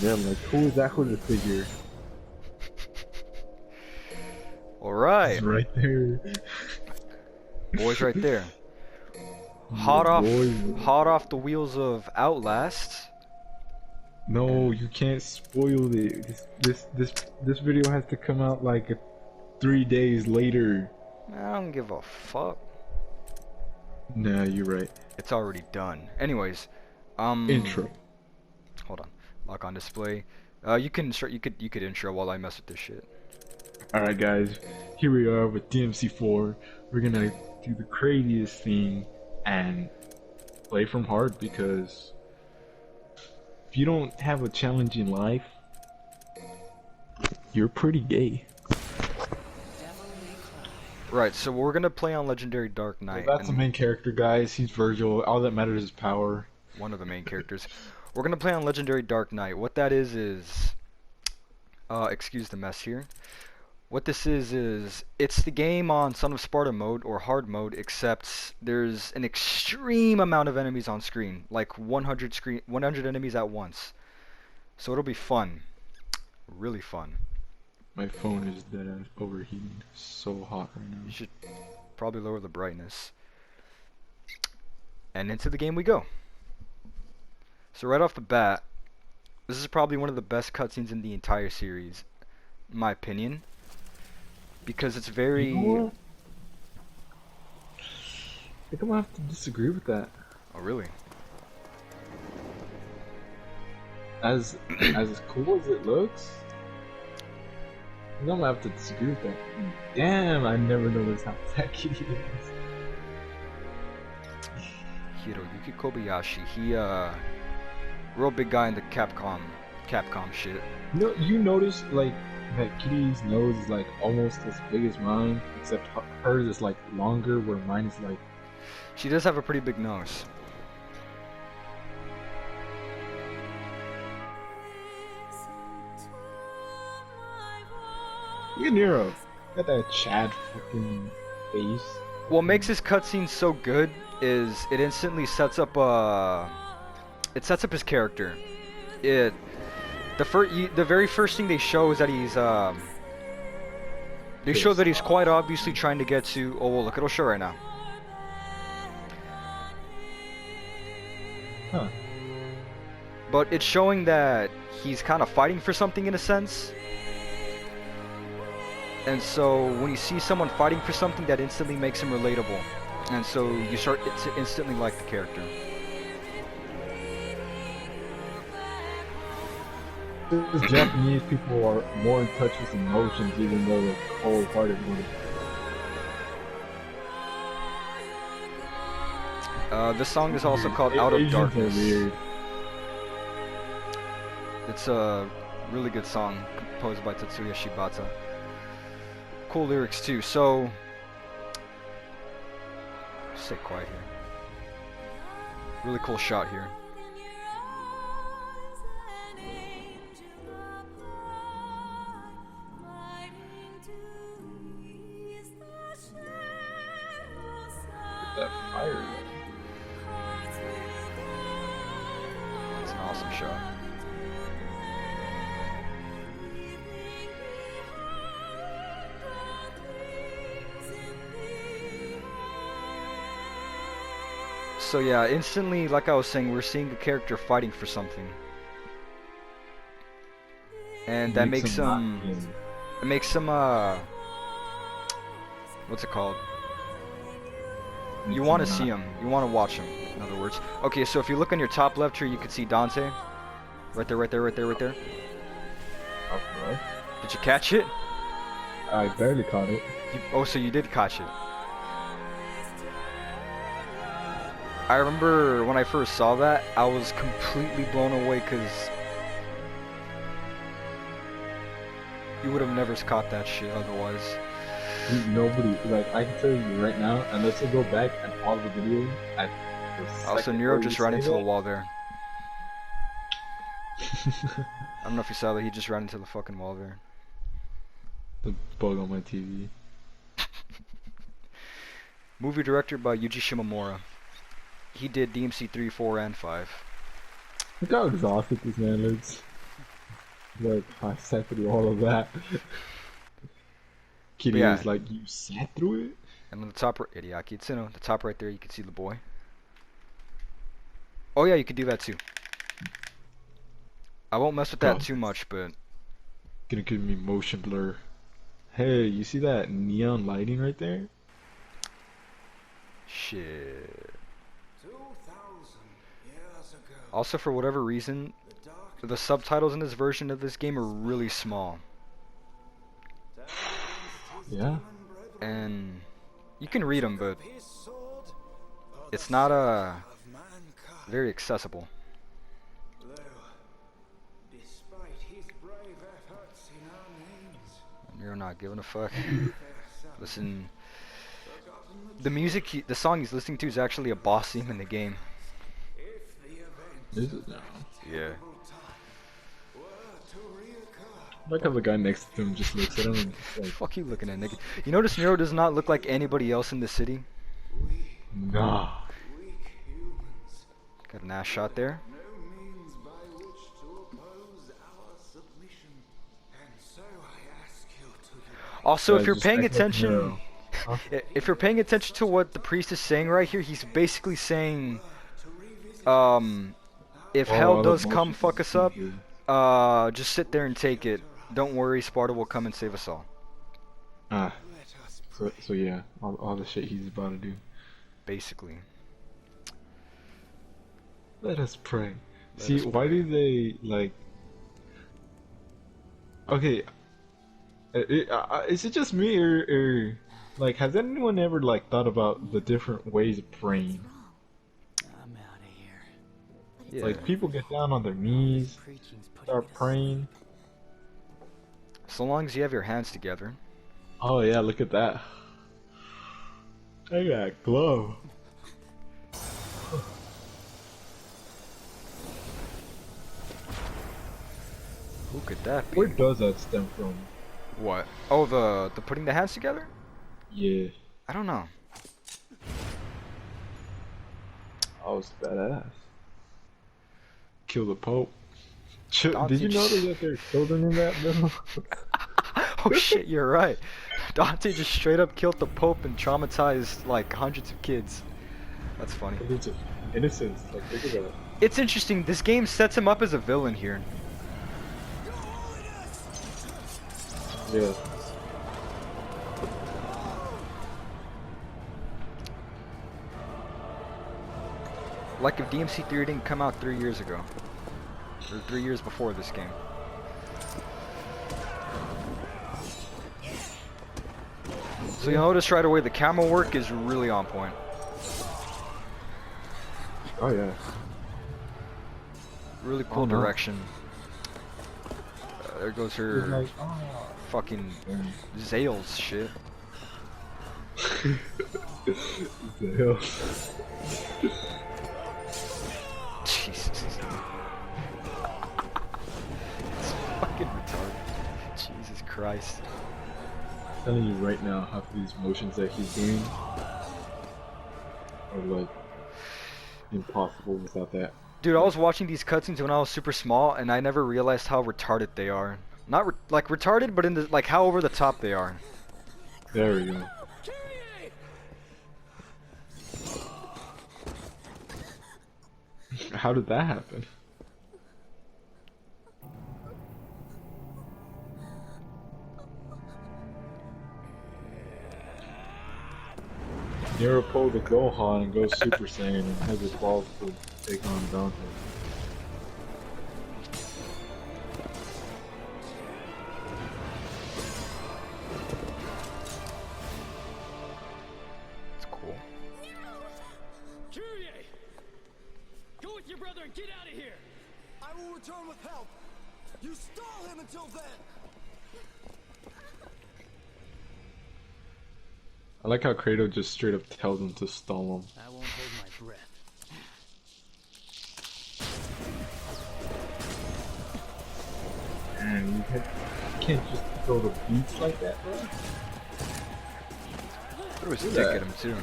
Yeah, I'm like, who is that hooded figure? It's Alright, right there. boys right there. Yeah, boy. Hot off the wheels of Outlast. No, And you can't spoil it. This video has to come out like 3 days later. I don't give a fuck. Nah, you're right. It's already done. Anyways, um, Intro. hold on. Lock on display. You can start. You could intro while I mess with this shit. Alright guys, here we are with DMC4. We're gonna do the craziest thing and play from hard because if you don't have a challenge in life, you're pretty gay. Right. So we're gonna play on Legendary Dark So Knight, that's the and main character, guys. He's Virgil. All that matters is power. one of the main characters. We're gonna play on Legendary Dark Knight. What that is, excuse the mess here. What this is it's the game on Son of Sparta mode or hard mode, except there's an extreme amount of enemies on screen, like 100 enemies at once. So it'll be fun, really fun. My phone is dead ass overheating. So hot right now. You should probably lower the brightness. And into the game we go. So right off the bat, this is probably one of the best cutscenes in the entire series, in my opinion. Because it's very... You know what? I think I'm gonna have to disagree with that. Oh, really? As cool as it looks, I think I'm gonna have to disagree with that. Damn, I never noticed how fat Kitty is. Hiroyuki Kobayashi, he, real big guy in the Capcom shit. You notice like that Kitty's nose is like almost as big as mine, except hers is like longer, where mine is like. She does have a pretty big nose. Look at Nero. Got that Chad fucking face. What makes this cutscene so good is it instantly sets up his character. The very first thing they show is that he's they show that he's quite obviously trying to get to. Oh well, look, it'll show right now. Huh. But it's showing that he's kind of fighting for something in a sense. And so when you see someone fighting for something, that instantly makes him relatable. And so you start to instantly like the character. Those Japanese people are more in touch with emotions, even though they're cold-hearted. This song is also called Out of Darkness. It's a really good song composed by Tetsuya Shibata. Cool lyrics too. So, stay quiet here. Really cool shot here. That fire. It's an awesome shot. So yeah, instantly, like I was saying, we're seeing a character fighting for something. And that makes him... It makes him, what's it called? You want to see him. You want to watch him, in other words. Okay, so if you look on your top left here, you can see Dante. Right there, right there, right there, right there. Okay. Did you catch it? I barely caught it. Oh, so you did catch it. I remember when I first saw that, I was completely blown away because you would have never caught that shit otherwise. Nobody, like, I can tell you right now, unless I go back and pause the video at the Also, Nero just ran into the wall there. I don't know if you saw that, he just ran into the fucking wall there. The bug on my TV. Movie director by Yuji Shimomura. He did DMC 3, 4, and 5. Look how exhausted this man looks. Like, I sat through all of that. But Kitty yeah, was like, you sat through it? and on the top, Idiaki Itsuno, the top right there, you can see the boy. Oh yeah, you can do that too. I won't mess with that Oh, too much, but gonna give me motion blur. Hey, you see that neon lighting right there? shit. 2,000 years ago, Also, for whatever reason, the dark the subtitles in this version of this game are really small, turned against his Yeah. demon brethren, and you can read them, took but up his sword for it's the not sake of mankind. very accessible. Though, despite his brave efforts in our names, You're not giving a fuck. fair son, Listen, forgotten the music, the song he's listening to is actually a boss theme in the game. if the events Is of it now? that Yeah. terrible time were to reoccur, Like how the guy next to him just looks at him and just like, Fuck you looking at, nigga. You notice Nero does not look like anybody else in the city? we nah. weak humans Got an ass shot there. no means by which to oppose our submission. And so I ask you to unite. Also, if Guys, you're just paying act like attention, Nero. Huh? if you're paying attention to what the priest is saying right here, he's basically saying, To revisit if Oh, hell all the does come bullshit fuck he's us up, doing. just sit there and take it. Don't worry, Sparta will come and save us all. Ah, let us so yeah, all the shit he's about to do. Basically. Let us pray. Let See, us why pray. do they like? Okay, is it just me or like has anyone ever like thought about the different ways of praying? I'm out of here. Yeah. Like people get down on their knees, start praying. So long as you have your hands together. Oh yeah, look at that. I got glow. Who could that be? Where does that stem from? What? Oh, the putting the hands together? Yeah, I don't know. I was badass. Kill the Pope. Dante Did you just- notice that there are children in that middle? Oh shit, you're right. Dante just straight up killed the Pope and traumatized like hundreds of kids. That's funny. It's just innocence. Like look at that. It's interesting, this game sets him up as a villain here. Yeah. Like if DMC3 didn't come out 3 years ago. Or 3 years before this game. So you'll notice right away the camera work is really on point. Oh yeah. Really cool Oh, no. direction. There goes It's her like, oh. fucking Zales shit. The hell? Jesus. It's fucking retarded. Jesus Christ. I'm telling you right now, half of these motions that he's doing are like impossible without that. Dude, I was watching these cutscenes when I was super small, and I never realized how retarded they are. Not like retarded, but in the like how over the top they are. There we go. How did that happen? Nero pulled the Gohan and goes Super Saiyan and has his balls to take on Dante. It's cool. Kyrie! Go with your brother and get out of here! I will return with help. You stole him until then. I like how Kratos just straight up tells him to stall him. I won't hold my breath. Man, can't just throw the beats like that, bro. Threw his Look dick at at him too.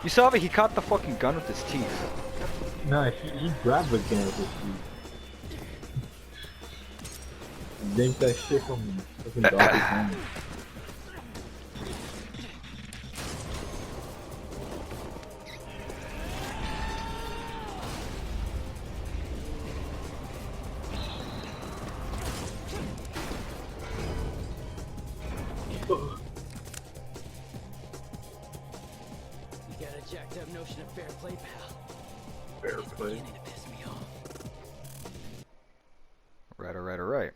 You saw that he caught the fucking gun with his teeth. Nah, he grabbed the gun with his feet. Yank that shit from fucking Doctor's hand. You got a jacked up notion of fair play, pal. Fair play. Beginning to piss me off. Right, alright, alright.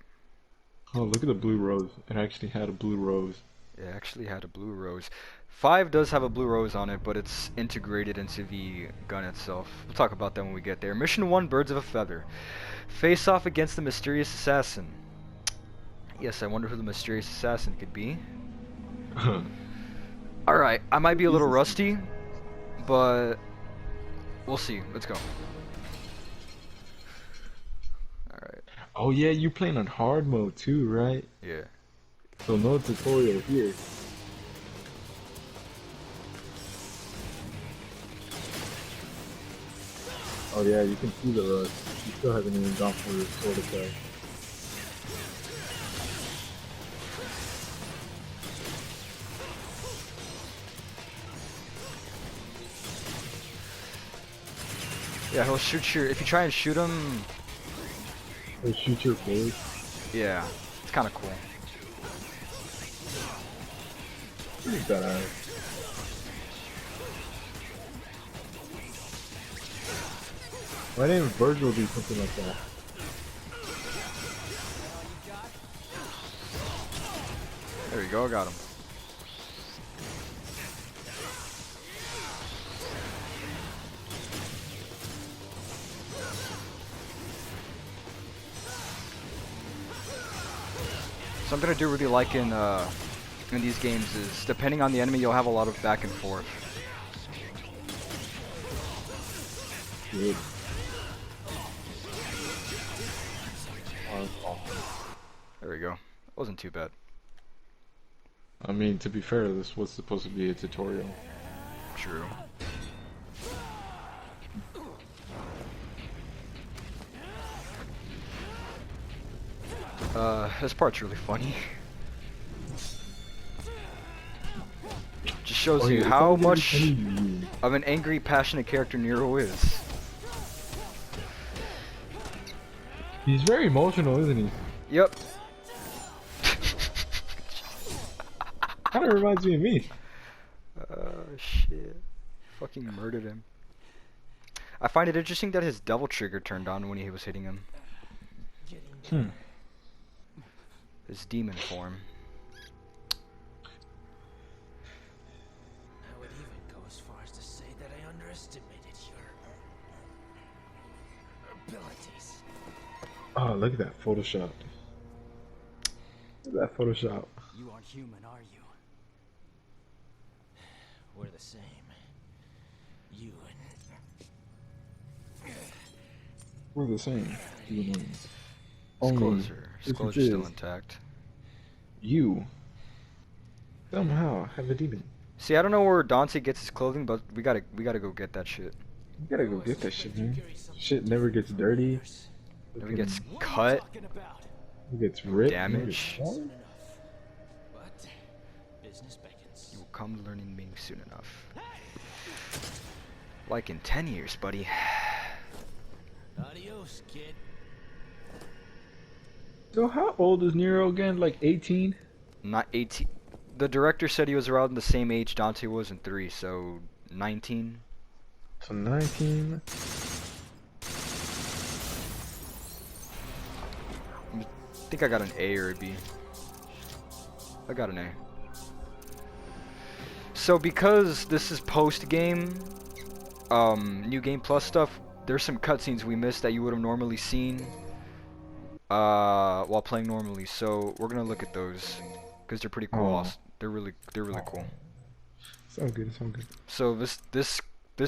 Oh, look at the blue rose. It actually had a blue rose. It actually had a blue rose. 5 does have a blue rose on it, but it's integrated into the gun itself. We'll talk about that when we get there. Mission 1, Birds of a Feather. Face off against the mysterious assassin. Yes, I wonder who the mysterious assassin could be. Alright, I might be a little rusty, but we'll see. Let's go. Alright, Oh yeah, you playing on hard mode too, right? yeah. So no tutorial here. Oh yeah, you can see the rust. You still haven't even gone for the sword attack. Yeah, he'll shoot your... If you try and shoot him... They shoot your face. Yeah, it's kind of cool. Pretty badass. My name is Virgil will do something like that. There you go, I got him. Something I do really like in these games is, depending on the enemy, you'll have a lot of back and forth. Good. Oh, that's awesome. There we go. Wasn't too bad. I mean, to be fair, this was supposed to be a tutorial. True. This part's really funny. Just shows Oh, yeah, you it's how all gonna be much funny to you. of an angry, passionate character Nero is. He's very emotional, isn't he? Yep. Kind of reminds me of me. Shit. Fucking murdered him. I find it interesting that his double trigger turned on when he was hitting him. Hmm. His demon form. I would even go as far as to say that I underestimated your abilities. Oh, look at that Photoshop. Look at that Photoshop. You aren't human, are you? We're the same. You and... We're the same. You and me. Disclosure. This Disclosure's still is intact. you somehow have a demon. See, I don't know where Dante gets his clothing, but we gotta go get that shit. You gotta go get that shit, man. Shit never gets dirty. Never gets Fucking- cut. talking about? It gets ripped. Damage. Never gets But business beckons. You will come to learning meaning soon enough. Like in 10 years, buddy. Adios, kid. So how old is Nero again? Like 18? Not 18. The director said he was around the same age Dante was in 3, so 19. So 19. I think I got an A or a B. I got an A. So because this is post-game, New Game Plus stuff, there's some cutscenes we missed that you would have normally seen while playing normally. So we're gonna look at those because they're pretty cool. Oh. They're really cool. Sounds good. Sounds good. So this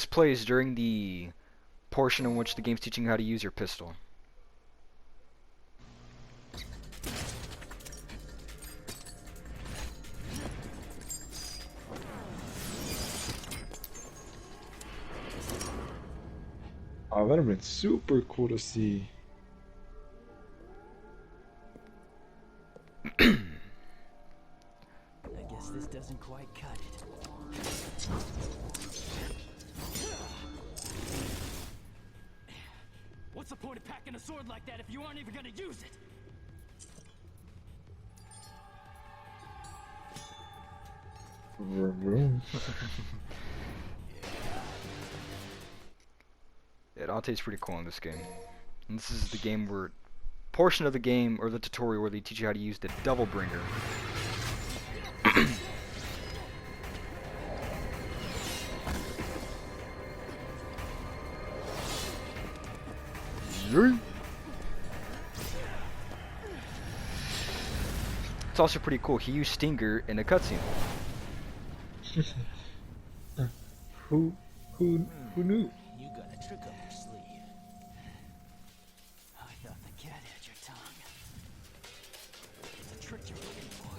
plays during the portion in which the game's teaching you how to use your pistol. Oh, that'd have been super cool to see. I guess this doesn't quite cut it. What's the point of packing a sword like that if you aren't even gonna use it? Yeah, Dante's pretty cool in this game. And this is the game where portion of the game or the tutorial where they teach you how to use the Devil Bringer. It's also pretty cool. He used Stinger in a cutscene. Who knew? You got a trick up your sleeve. I thought the cat had your tongue. It's a trick you're looking for.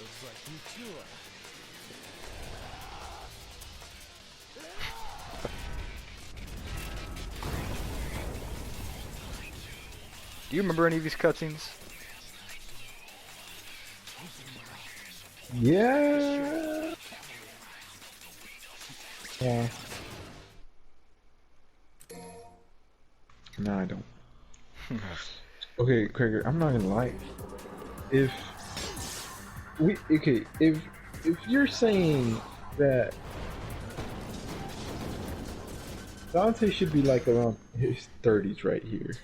Looks like you too are. Do you remember any of these cutscenes? Yeah. Yeah. No, I don't. Okay, Craig, I'm not gonna lie. If you're saying that Dante should be like around his 30s right here.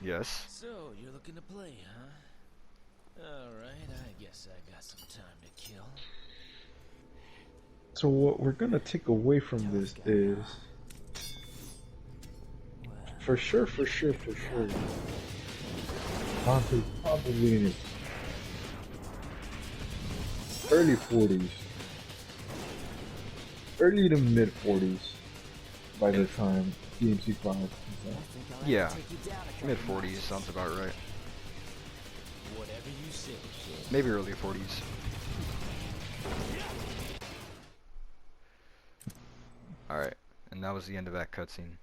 Yes. So, you're looking to play, huh? Alright, I guess I got some time to kill. So what we're gonna take away from this is, for sure, Dante's probably in his early 40s, early to mid 40s by the time DMC5 comes out. Yeah. Mid 40s sounds about right. Whatever you say, kid. Maybe early 40s. Alright, and that was the end of that cutscene.